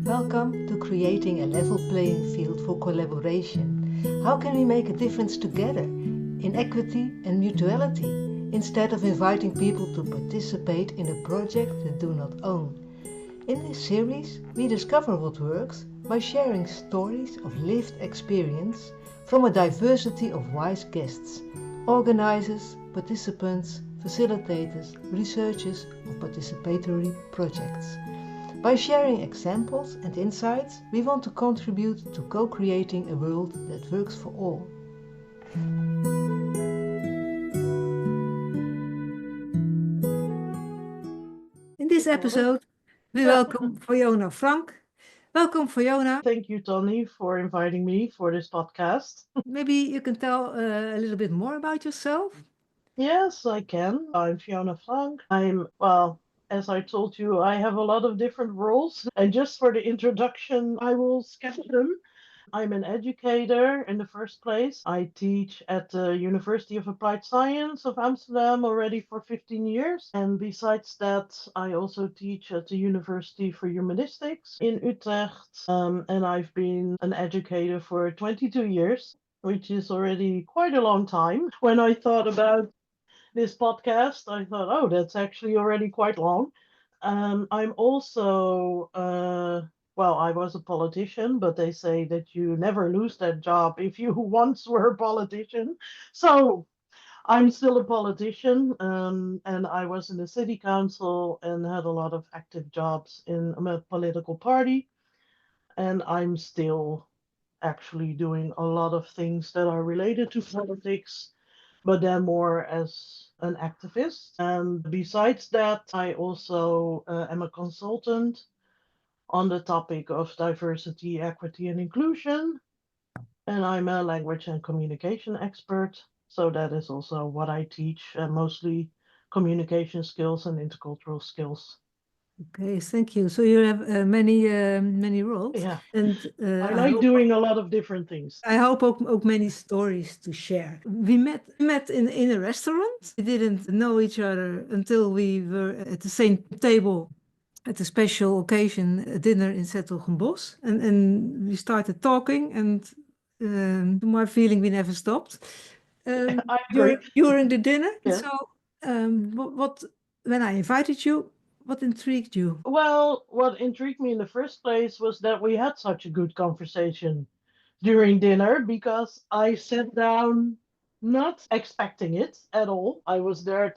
Welcome to creating a level playing field for collaboration. How can we make a difference together in equity and mutuality instead of inviting people to participate in a project they do not own? In this series, we discover what works by sharing stories of lived experience from a diversity of wise guests, organizers, participants, facilitators, researchers of participatory projects. By sharing examples and insights, we want to contribute to co-creating a world that works for all. In this episode, we welcome Fiona Frank. Welcome, Fiona. Thank you, Tony, for inviting me for this podcast. Maybe you can tell a little bit more about yourself. Yes, I can. I'm Fiona Frank. As I told you, I have a lot of different roles. And just for the introduction, I will sketch them. I'm an educator in the first place. I teach at the University of Applied Science of Amsterdam already for 15 years. And besides that, I also teach at the University for Humanistics in Utrecht. And I've been an educator for 22 years, which is already quite a long time. When I thought about this podcast, I thought, oh, that's actually already quite long. I'm also, I was a politician, but they say that you never lose that job if you once were a politician. So I'm still a politician, and I was in the city council and had a lot of active jobs in a political party. And I'm still actually doing a lot of things that are related to politics, but then more as an activist. And besides that, I also am a consultant on the topic of diversity, equity, and inclusion. And I'm a language and communication expert. So that is also what I teach, mostly communication skills and intercultural skills. Okay, thank you. So you have many roles, Yeah, and I like doing a lot of different things. I hope ook many stories to share. We met in a restaurant. We didn't know each other until we were at the same table at a special occasion, a dinner in Zettelgenbos. And we started talking, and to my feeling, we never stopped I agree. during the dinner. Yeah. So, when I invited you, what intrigued you? Well, what intrigued me in the first place was that we had such a good conversation during dinner because I sat down not expecting it at all. I was there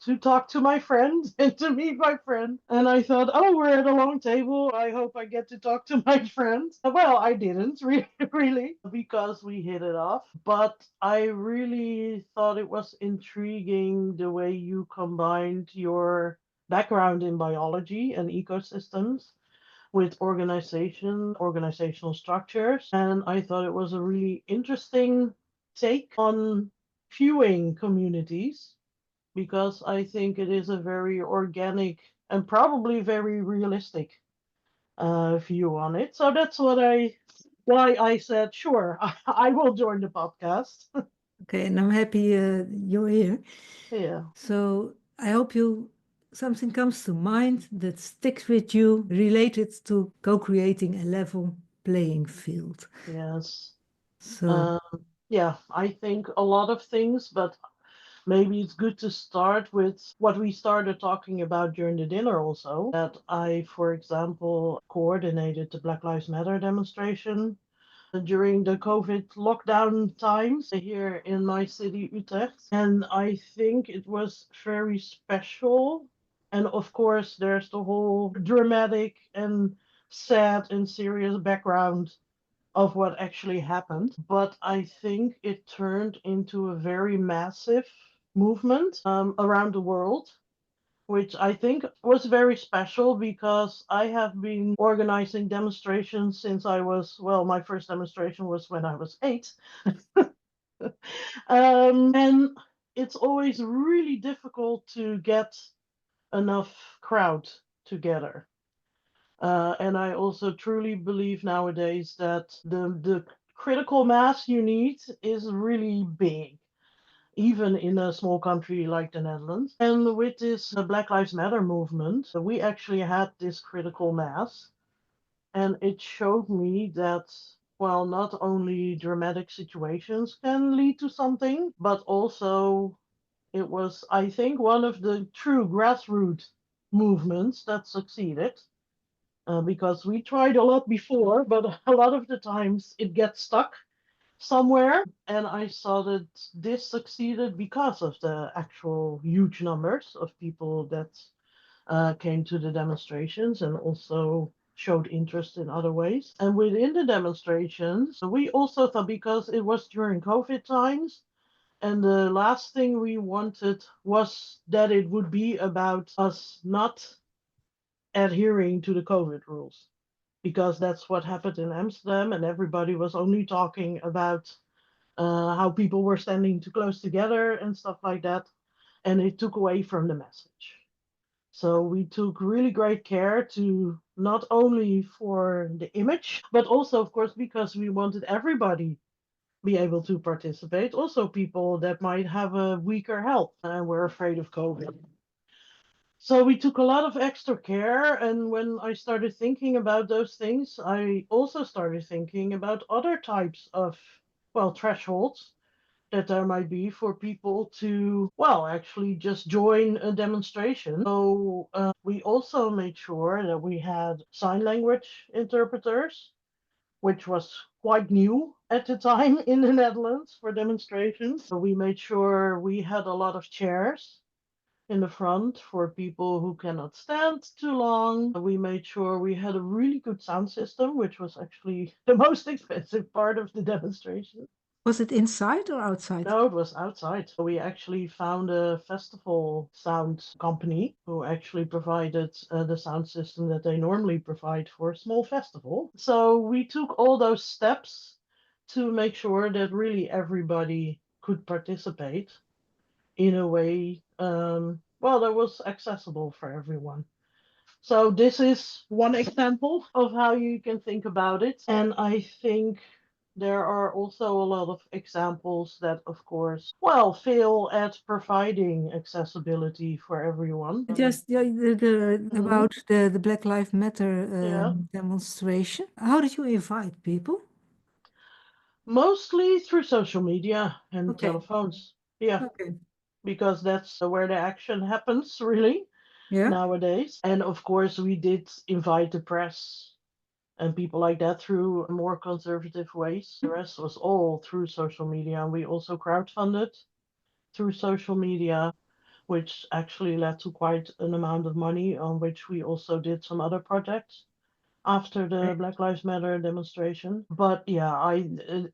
to talk to my friend and to meet my friend, and I thought, oh, we're at a long table. I hope I get to talk to my friend. Well, I didn't really because we hit it off, but I really thought it was intriguing the way you combined your background in biology and ecosystems with organizational structures. And I thought it was a really interesting take on viewing communities because I think it is a very organic and probably very realistic view on it. So that's why I said, sure, I will join the podcast. Okay, and I'm happy you're here. Yeah. So I hope something comes to mind that sticks with you related to co-creating a level playing field. Yes. So Yeah, I think a lot of things, but maybe it's good to start with what we started talking about during the dinner also. That I, for example, coordinated the Black Lives Matter demonstration during the COVID lockdown times here in my city, Utrecht. And I think it was very special. And of course, there's the whole dramatic and sad and serious background of what actually happened. But I think it turned into a very massive movement around the world, which I think was very special because I have been organizing demonstrations since my first demonstration was when I was 8. And it's always really difficult to get enough crowd together. And I also truly believe nowadays that the critical mass you need is really big, even in a small country like the Netherlands. And with this Black Lives Matter movement, we actually had this critical mass. And it showed me that, well, not only dramatic situations can lead to something, but also it was, I think, one of the true grassroots movements that succeeded. Because we tried a lot before, but a lot of the times it gets stuck somewhere. And I saw that this succeeded because of the actual huge numbers of people that came to the demonstrations and also showed interest in other ways. And within the demonstrations, we also thought, because it was during COVID times, and the last thing we wanted was that it would be about us not adhering to the COVID rules, because that's what happened in Amsterdam, and everybody was only talking about how people were standing too close together and stuff like that, and it took away from the message. So we took really great care to not only for the image, but also, of course, because we wanted everybody be able to participate. Also, people that might have a weaker health and were afraid of COVID. So we took a lot of extra care. And when I started thinking about those things, I also started thinking about other types of, well, thresholds that there might be for people to, well, actually just join a demonstration. So we also made sure that we had sign language interpreters, which was quite new at the time in the Netherlands for demonstrations. So we made sure we had a lot of chairs in the front for people who cannot stand too long. We made sure we had a really good sound system, which was actually the most expensive part of the demonstration. Was it inside or outside? No, it was outside. So we actually found a festival sound company who actually provided the sound system that they normally provide for a small festival. So we took all those steps to make sure that really everybody could participate in a way, well, that was accessible for everyone. So this is one example of how you can think about it. And I think there are also a lot of examples that, of course, well, fail at providing accessibility for everyone. Just Mhm. about the Black Lives Matter Yeah, demonstration. How did you invite people? mostly through social media and Okay. telephones. Yeah, Okay. because that's where the action happens, really, Yeah. nowadays. And of course, we did invite the press and people like that through more conservative ways. The rest was all through social media. And we also crowdfunded through social media, which actually led to quite an amount of money, on which we also did some other projects after the Black Lives Matter demonstration. But yeah,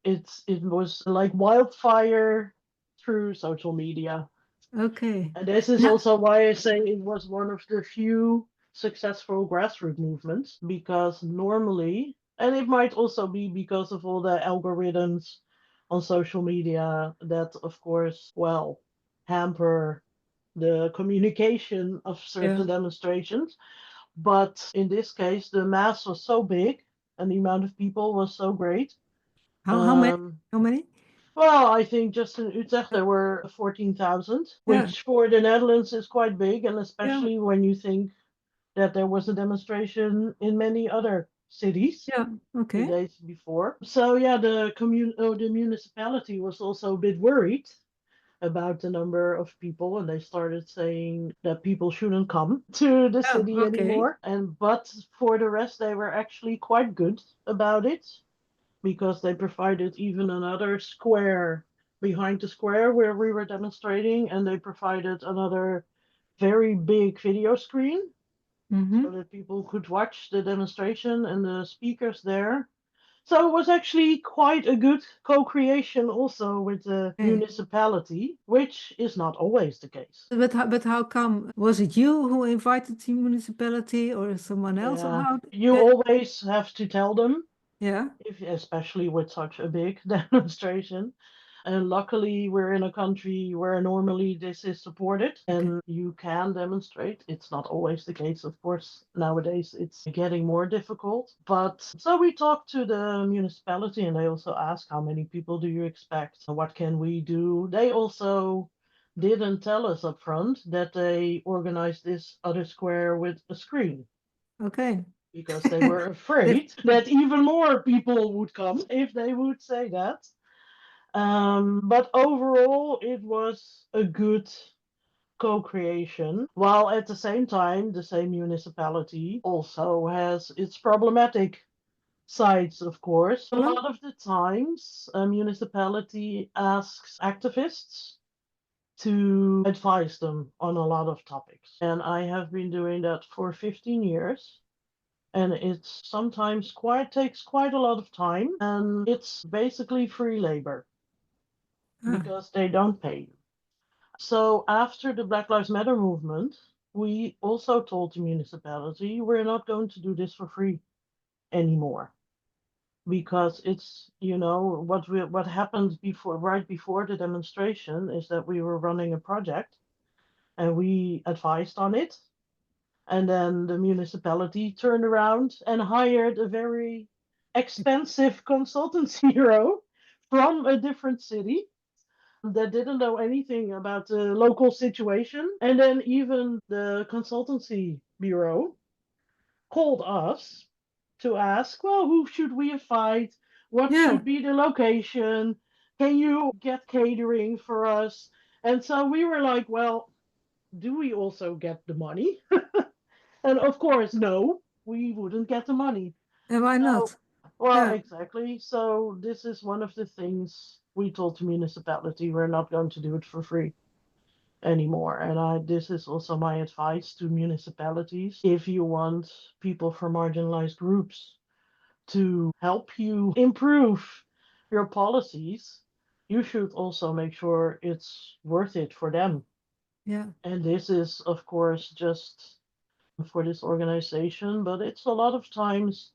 it was like wildfire through social media. Okay. And this is Now, also why I say it was one of the few successful grassroots movements, because normally, and it might also be because of all the algorithms on social media that, of course, well, hamper the communication of yeah. certain demonstrations. But in this case, the mass was so big and the amount of people was so great. How many? Um, How many? well, I think just in Utrecht there were 14,000, Yeah. which for the Netherlands is quite big, and Yeah. especially when you think that there was a demonstration in many other cities Yeah. the Okay. days before. So yeah, the municipality was also a bit worried about the number of people, and they started saying that people shouldn't come to the Yeah. city Okay. anymore. And but for the rest, they were actually quite good about it, because they provided even another square behind the square where we were demonstrating, and they provided another very big video screen so Mm-hmm. that people could watch the demonstration and the speakers there. So it was actually quite a good co-creation also with the Okay. municipality, which is not always the case. But how come? Was it you who invited the municipality or someone else? Or Yeah, how? you That, always have to tell them, yeah. if especially with such a big demonstration. And luckily, we're in a country where normally this is supported Okay. and you can demonstrate. It's not always the case, of course. Nowadays, it's getting more difficult. But so we talked to the municipality and they also asked, how many people do you expect? What can we do? They also didn't tell us up front that they organized this other square with a screen, Okay. because they were afraid that even more people would come if they would say that. But overall, it was a good co-creation, while at the same time, the same municipality also has its problematic sides, of course. A lot of the times, a municipality asks activists to advise them on a lot of topics. And I have been doing that for 15 years. And it's sometimes takes quite a lot of time. And it's basically free labor because they don't pay you. So after the Black Lives Matter movement, we also told the municipality we're not going to do this for free anymore because it's what happened right before the demonstration is that we were running a project and we advised on it, and then the municipality turned around and hired a very expensive consultancy bureau from a different city that didn't know anything about the local situation. And then even the consultancy bureau called us to ask, well, who should we invite? What should be the location? Can you get catering for us? And so we were like, well, do we also get the money? And of course, no, we wouldn't get the money. And why not? Well, exactly. So this is one of the things we told the municipality we're not going to do it for free anymore. And this is also my advice to municipalities. If you want people from marginalized groups to help you improve your policies, you should also make sure it's worth it for them. Yeah. And this is, of course, just for this organization, but it's a lot of times,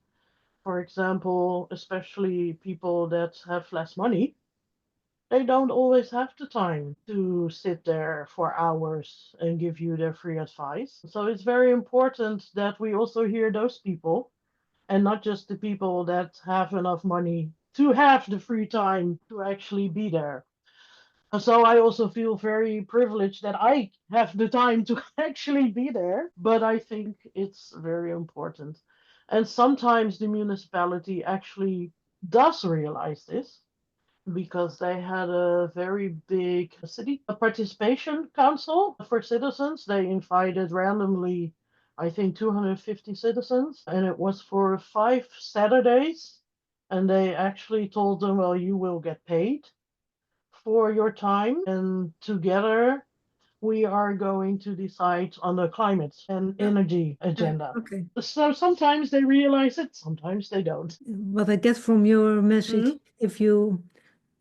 for example, especially people that have less money, they don't always have the time to sit there for hours and give you their free advice. So it's very important that we also hear those people and not just the people that have enough money to have the free time to actually be there. So I also feel very privileged that I have the time to actually be there, but I think it's very important. And sometimes the municipality actually does realize this because they had a very big city participation council for citizens. They invited randomly, I think, 250 citizens, and it was for 5 Saturdays. And they actually told them, well, you will get paid for your time, and together we are going to decide on the climate and energy agenda. Okay. So sometimes they realize it, sometimes they don't. What I get from your message, if you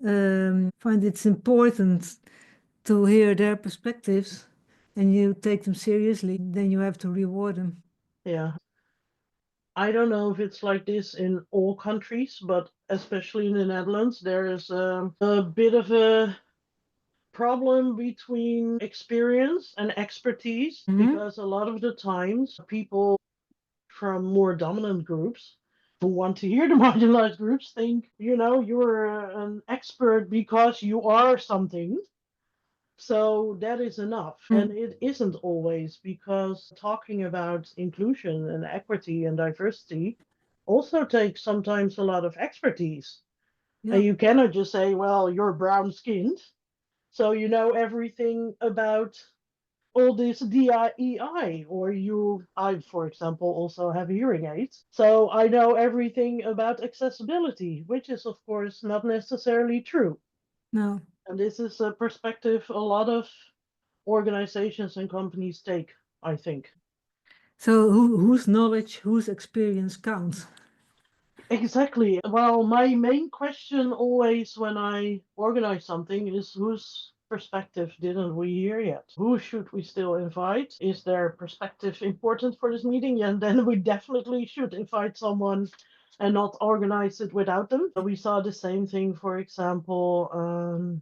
find it's important to hear their perspectives and you take them seriously, then you have to reward them. Yeah. I don't know if it's like this in all countries, but especially in the Netherlands, there is a bit of a problem between experience and expertise because a lot of the times people from more dominant groups who want to hear the marginalized groups think, you're an expert because you are something. So that is enough. And it isn't always, because talking about inclusion and equity and diversity also takes sometimes a lot of expertise. Yeah. And you cannot just say, well, you're brown skinned, so you know everything about all this DIEI, or I, for example, also have hearing aids. So I know everything about accessibility, which is, of course, not necessarily true. No. And this is a perspective a lot of organizations and companies take, I think. So whose knowledge, whose experience counts? Exactly. Well, my main question always when I organize something is, whose perspective didn't we hear yet? Who should we still invite? Is their perspective important for this meeting? And then we definitely should invite someone and not organize it without them. We saw the same thing, for example,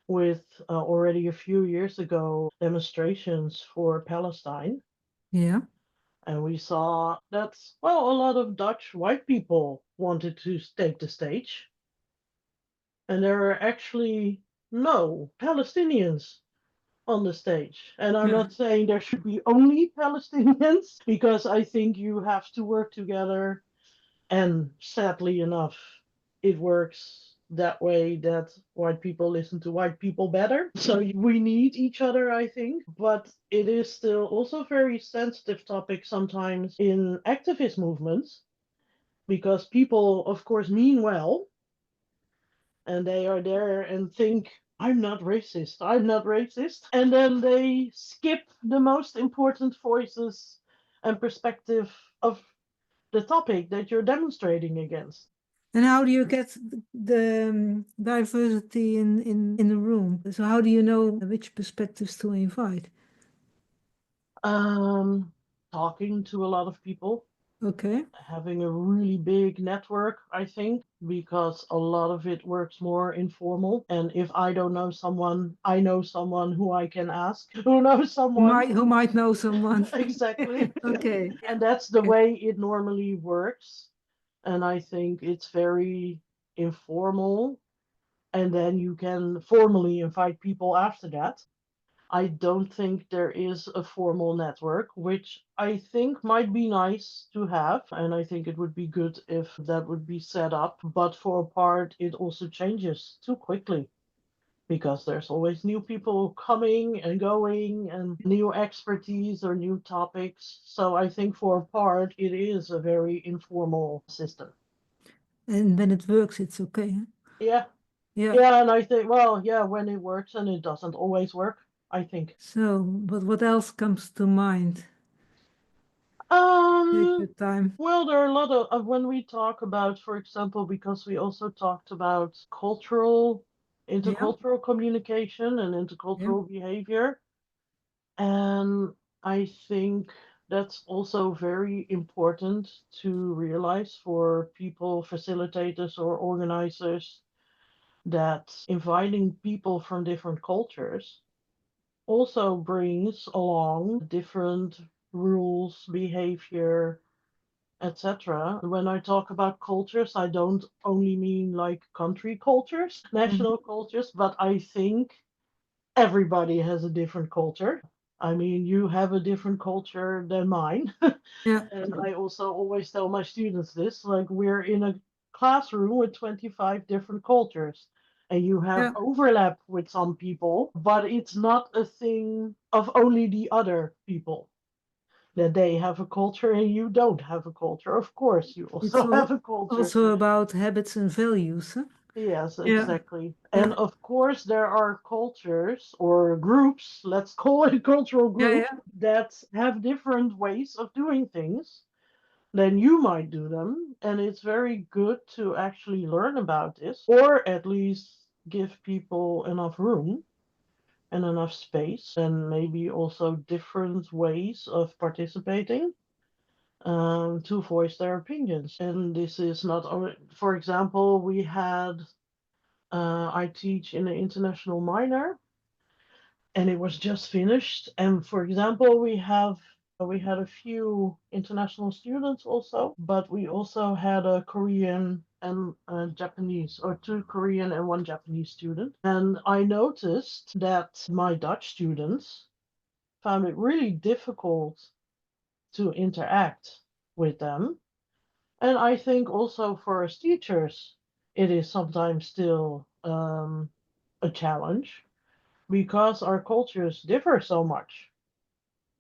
with already a few years ago, demonstrations for Palestine. Yeah. And we saw that, well, a lot of Dutch white people wanted to take the stage. And there are actually no Palestinians on the stage. And I'm not saying there should be only Palestinians, because I think you have to work together. And sadly enough, it works that way, that white people listen to white people better. So we need each other, I think. But it is still also a very sensitive topic sometimes in activist movements, because people, of course, mean well, and they are there and think, I'm not racist, I'm not racist. And then they skip the most important voices and perspective of the topic that you're demonstrating against. And how do you get the diversity in the room? So how do you know which perspectives to invite? Talking to a lot of people. Okay. Having a really big network, I think, because a lot of it works more informal. And if I don't know someone, I know someone who I can ask, who knows someone. Who might know someone. Exactly. Okay. And that's the way it normally works. And I think it's very informal. And then you can formally invite people after that. I don't think there is a formal network, which I think might be nice to have. And I think it would be good if that would be set up. But for a part, it also changes too quickly, because there's always new people coming and going and new expertise or new topics. So I think for a part, it is a very informal system. And when it works, it's okay. Huh? Yeah. Yeah. Yeah. And I think, well, yeah, when it works, and it doesn't always work, I think. So, but what else comes to mind? Take your time. Well, there are a lot of when we talk about, for example, because we also talked about Yeah. intercultural communication and Yeah. intercultural behavior. And I think that's also very important to realize for people, facilitators or organizers, that inviting people from different cultures also brings along different rules, behavior, etc. When I talk about cultures, I don't only mean like country cultures, national cultures, but I think everybody has a different culture. I mean, you have a different culture than mine. Yeah. And I also always tell my students this, like, we're in a classroom with 25 different cultures. And you have Yeah. overlap with some people, but it's not a thing of only the other people, that they have a culture and you don't have a culture. Of course, you It's also have a culture. also about habits and values. Huh? Yes, Yeah. exactly. And Yeah. of course, there are cultures or groups, let's call it cultural Yeah. groups, Yeah. that have different ways of doing things than you might do them. And it's very good to actually learn about this, or at least give people enough room and enough space, and maybe also different ways of participating, to voice their opinions. And this is not only, for example, I teach in an international minor, and it was just finished. And for example, we had a few international students also, but we also had a Korean and a Japanese, or two Korean and one Japanese student. And I noticed that my Dutch students found it really difficult to interact with them. And I think also for us teachers, it is sometimes still a challenge, because our cultures differ so much.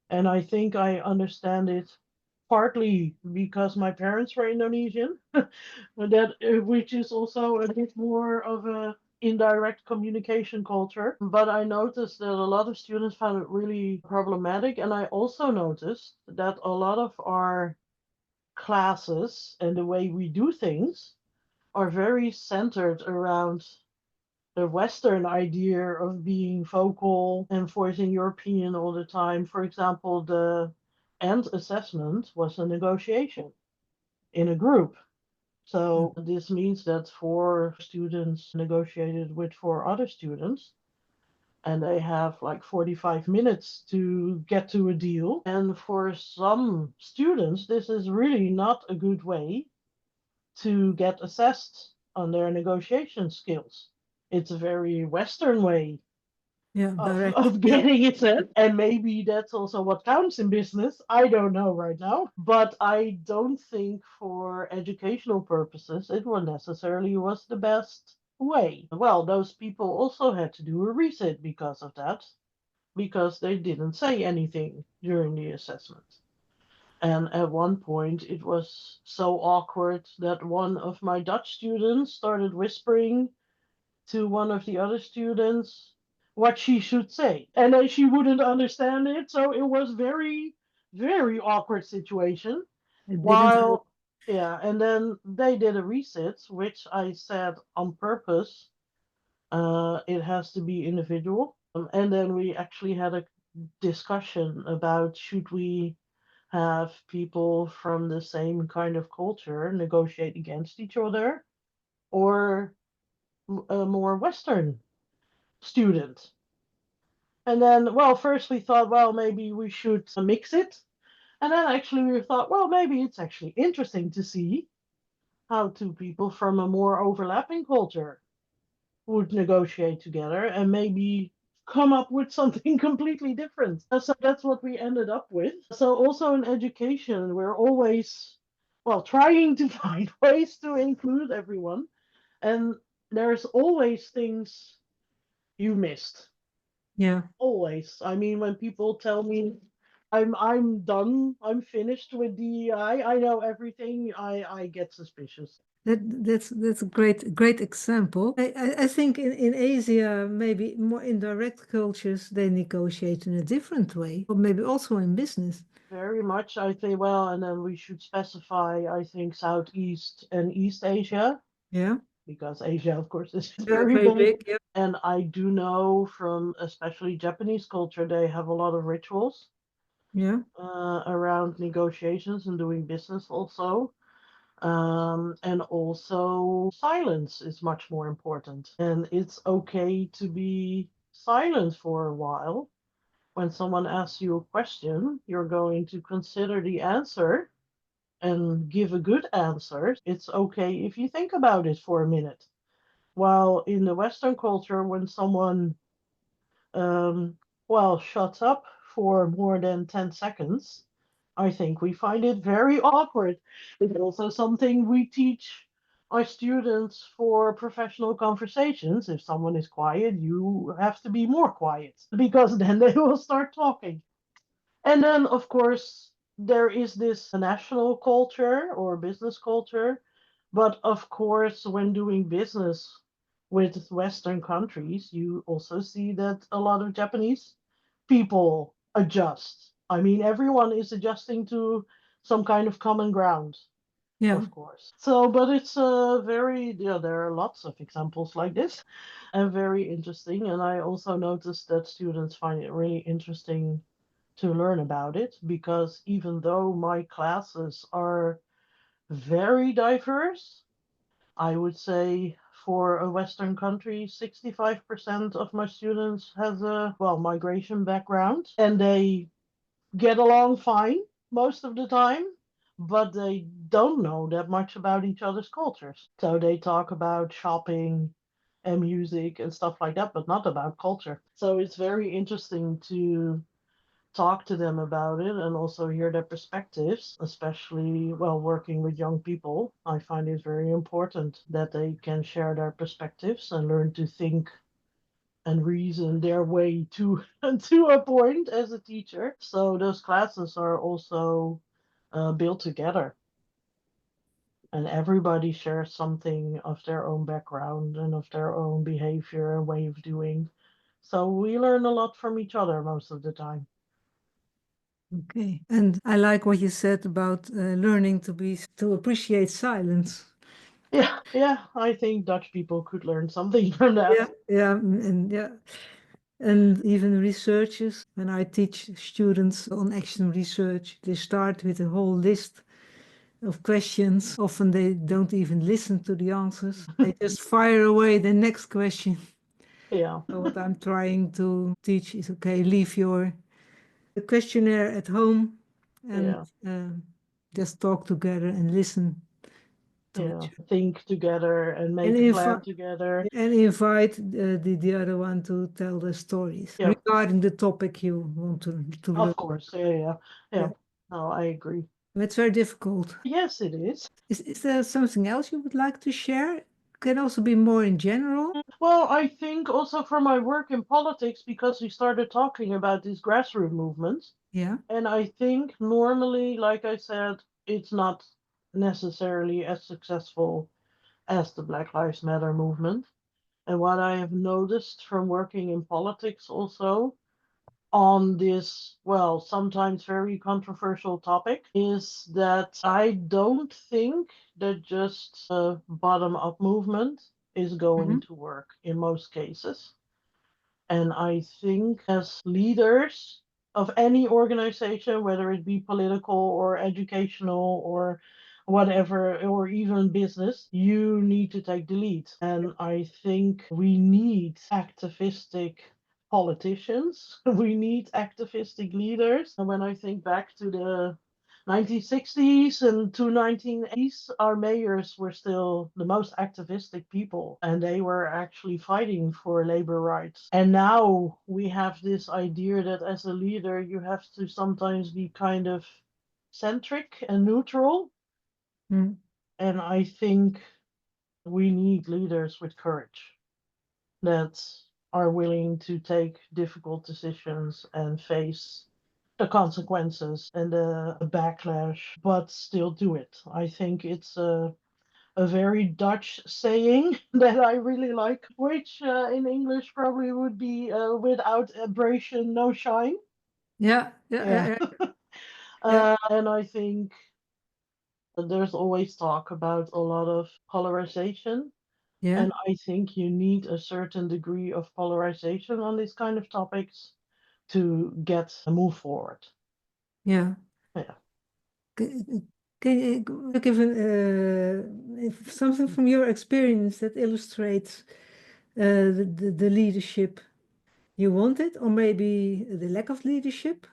And I think I understand it partly because my parents were Indonesian, which is also a bit more of a indirect communication culture. But I noticed that a lot of students found it really problematic. And I also noticed that a lot of our classes and the way we do things are very centered around the Western idea of being vocal and voicing your opinion all the time. For example, the end assessment was a negotiation in a group. So this means that four students negotiated with four other students, and they have like 45 minutes to get to a deal. And for some students, this is really not a good way to get assessed on their negotiation skills. It's a very Western way Yeah, direct. of getting it said. And maybe that's also what counts in business. I don't know right now. But I don't think for educational purposes it was necessarily was the best way. Well, those people also had to do a reset because of that, because they didn't say anything during the assessment. And at one point, it was so awkward that one of my Dutch students started whispering to one of the other students what she should say. And then she wouldn't understand it. So it was very, very awkward situation. It didn't help. While, yeah, and then they did a reset, which I said on purpose, it has to be individual. And then we actually had a discussion about should we have people from the same kind of culture negotiate against each other or a more Western student. And then, well, first we thought, well, maybe we should mix it. And then actually we thought, well, maybe it's actually interesting to see how two people from a more overlapping culture would negotiate together and maybe come up with something completely different. So that's what we ended up with. So also in education, we're always, well, trying to find ways to include everyone. And there's always things you missed. Yeah. Always. I mean, when people tell me I'm done, I'm finished with DEI, I know everything, I get suspicious. That's a great example. I think in Asia, maybe more indirect cultures, they negotiate in a different way, or maybe also in business. Very much, I think. Well, and then we should specify, I think, Southeast and East Asia, Yeah. because Asia, of course, is Yeah, very very big. big. Yeah. And I do know from especially Japanese culture, they have a lot of rituals Yeah. around negotiations and doing business also. And also, silence is much more important. And it's okay to be silent for a while. When someone asks you a question, you're going to consider the answer and give a good answer. It's okay if you think about it for a minute. While in the Western culture, when someone, um, well, shuts up for more than 10 seconds, I think we find it very awkward. It's also something we teach our students for professional conversations. If someone is quiet, you have to be more quiet because then they will start talking. And then, of course, there is this national culture or business culture. But of course, when doing business with Western countries, you also see that a lot of Japanese people adjust. I mean, everyone is adjusting to some kind of common ground, Yeah. of course. So, but it's very, yeah, there are lots of examples like this and very interesting. And I also noticed that students find it really interesting to learn about it because even though my classes are very diverse, I would say for a Western country, 65% of my students has a, well, migration background and they get along fine most of the time, but they don't know that much about each other's cultures. So they talk about shopping and music and stuff like that, but not about culture. So it's very interesting to talk to them about it and also hear their perspectives, especially while working with young people. I find it very important that they can share their perspectives and learn to think and reason their way to to a point as a teacher. So those classes are also built together. And everybody shares something of their own background and of their own behavior and way of doing. So we learn a lot from each other most of the time. Okay. And I like what you said about learning to appreciate silence. Yeah, yeah, I think Dutch people could learn something from that. Yeah. Yeah. And yeah. And even researchers, when I teach students on action research, they start with a whole list of questions. Often they don't even listen to the answers. They just fire away the next question. Yeah, So what I'm trying to teach is, okay, leave your questionnaire at home and yeah, just talk together and listen think together and make a plan together. And invite the other one to tell the stories regarding the topic you want to learn. Of course, yeah. No, I agree. It's very difficult. Yes, it is. Is there something else you would like to share? Can also be more in general. Well, I think also from my work in politics, because we started talking about these grassroots movements. Yeah. And I think normally, like I said, it's not necessarily as successful as the Black Lives Matter movement. And what I have noticed from working in politics also on this, well, sometimes very controversial topic is that I don't think that just a bottom up movement is going to work in most cases. And I think as leaders of any organization, whether it be political or educational or whatever, or even business, you need to take the lead. And I think we need activistic politicians, we need activistic leaders. And when I think back to the 1960s and to 1980s, our mayors were still the most activistic people, and they were actually fighting for labor rights. And now we have this idea that as a leader, you have to sometimes be kind of centric and neutral. Mm. And I think we need leaders with courage that are willing to take difficult decisions and face the consequences and the backlash, but still do it. I think it's a very Dutch saying that I really like, which in English probably would be without abrasion, no shine. Yeah. And I think there's always talk about a lot of polarization. Yeah. And I think you need a certain degree of polarization on these kind of topics to get a move forward. Yeah. Yeah. Can you give something from your experience that illustrates the leadership you wanted, or maybe the lack of leadership?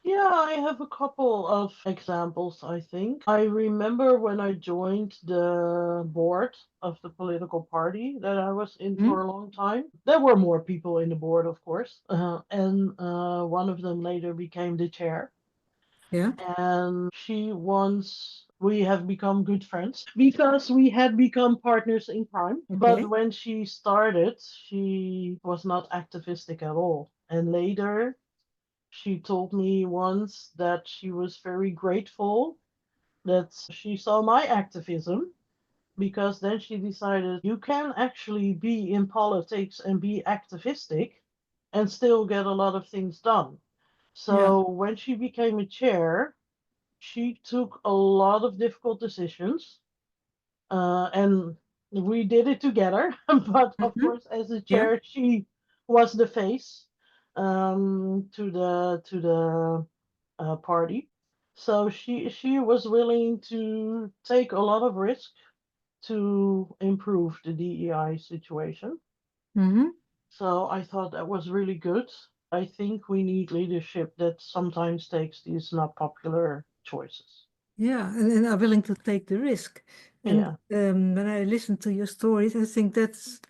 Yeah, I have a couple of examples, I think. I remember when I joined the board of the political party that I was in for a long time. There were more people in the board, of course, and one of them later became the chair. Yeah. And we have become good friends because we had become partners in crime. Okay. But when she started, she was not activistic at all. And later, she told me once that she was very grateful that she saw my activism, because then she decided you can actually be in politics and be activistic and still get a lot of things done. So when she became a chair, she took a lot of difficult decisions, and we did it together. But of course, as a chair, she was the face to the party. So she was willing to take a lot of risk to improve the DEI situation. So I thought that was really good. I think we need leadership that sometimes takes these not popular choices. Yeah, and are willing to take the risk. And when I listen to your stories, I think that's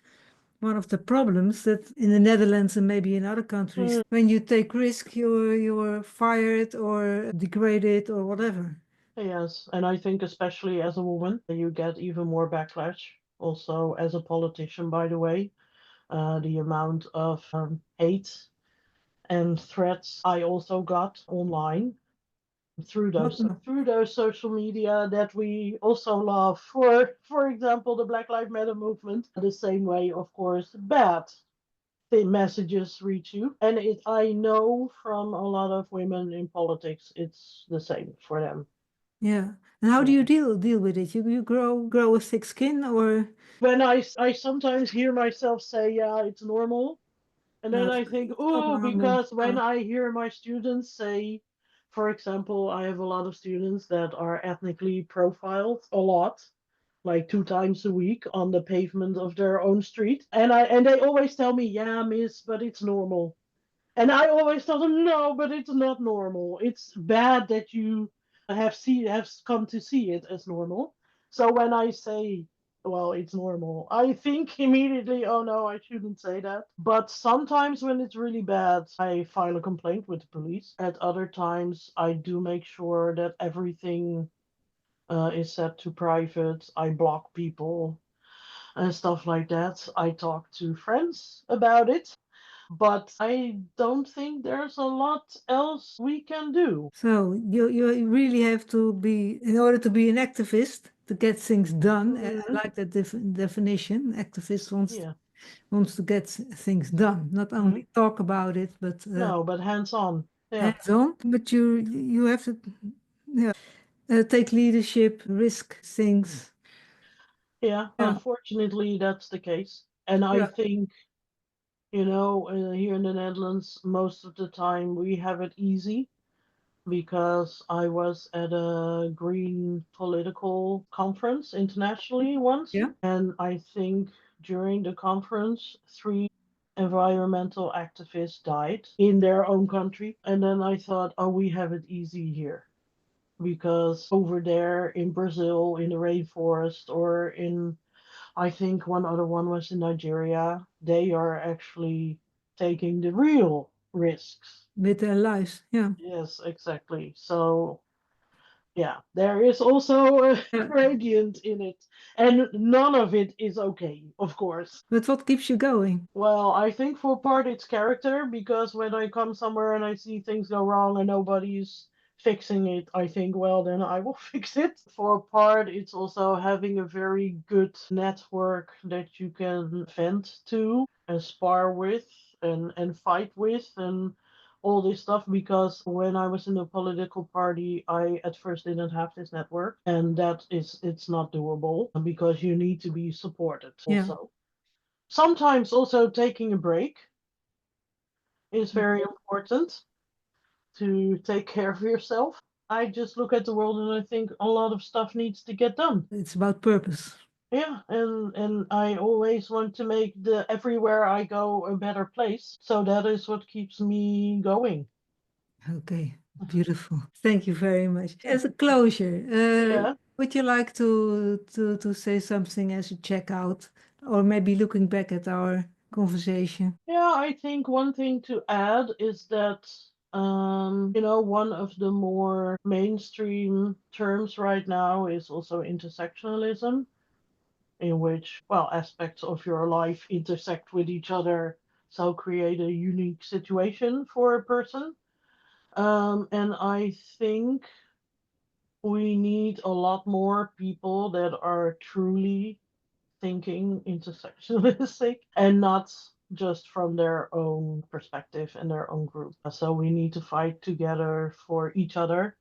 one of the problems that in the Netherlands and maybe in other countries, when you take risk, you're fired or degraded or whatever. Yes, and I think especially as a woman, you get even more backlash. Also, as a politician, by the way, the amount of hate and threats I also got online through those social media that we also love. For example, the Black Lives Matter movement. The same way, of course, bad the messages reach you, and I know from a lot of women in politics, it's the same for them. Yeah. And how do you deal with it? You grow a thick skin, or when I sometimes hear myself say, yeah, it's normal. And then I think, oh, because when I hear my students say, for example, I have a lot of students that are ethnically profiled a lot, like 2 times a week on the pavement of their own street. And they always tell me, yeah, miss, but it's normal. And I always tell them, no, but it's not normal. It's bad that you have come to see it as normal. So when I say, well, it's normal, I think immediately, oh no, I shouldn't say that. But sometimes when it's really bad, I file a complaint with the police. At other times, I do make sure that everything is set to private. I block people and stuff like that. I talk to friends about it. But I don't think there's a lot else we can do. So you really have to be, in order to be an activist, to get things done. And I like that definition. Activist Yeah. wants to get things done, not only talk about it, but No, but hands on. Yeah. hands on. But you have to, yeah, take leadership, risk things. Yeah, Yeah, unfortunately, that's the case. And I yeah, think, here in the Netherlands, most of the time we have it easy because I was at a green political conference internationally once. yeah. And I think during the conference, three environmental activists died in their own country. And then I thought, oh, we have it easy here. Because over there in Brazil, in the rainforest, or in, I think one other one was in Nigeria, they are actually taking the real risks. With their lives. Yeah. Yes, exactly. So, yeah, there is also a Yeah. gradient in it. And none of it is okay, of course. But what keeps you going? Well, I think for part it's character, because when I come somewhere and I see things go wrong and nobody's fixing it, I think, well, then I will fix it. For part, it's also having a very good network that you can vent to and spar with and fight with and all this stuff. Because when I was in the political party, I at first didn't have this network, and it's not doable because you need to be supported Yeah. also. Sometimes also taking a break is very important to take care of yourself. I just look at the world and I think a lot of stuff needs to get done. It's about purpose. Yeah, and I always want to make the everywhere I go a better place. So that is what keeps me going. Okay, beautiful. Thank you very much. As a closure, Yeah. would you like to say something as a checkout, or maybe looking back at our conversation? Yeah, I think one thing to add is that one of the more mainstream terms right now is also intersectionalism, in which, well, aspects of your life intersect with each other, so create a unique situation for a person. And I think we need a lot more people that are truly thinking intersectionalistic and not just from their own perspective and their own group. So we need to fight together for each other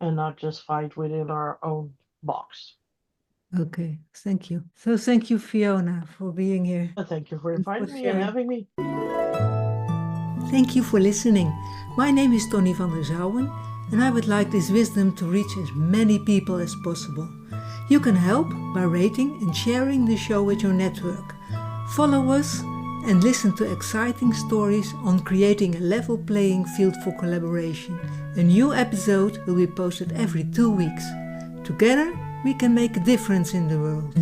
and not just fight within our own box. Okay, thank you. So thank you, Fiona, for being here Thank you for and for inviting me and sharing. having me. Thank you for listening. My name is Tony van der Zouwen, and I would like this wisdom to reach as many people as possible. You can help by rating and sharing the show with your network. Follow us and listen to exciting stories on creating a level playing field for collaboration. A new episode will be posted every 2 weeks. Together, we can make a difference in the world.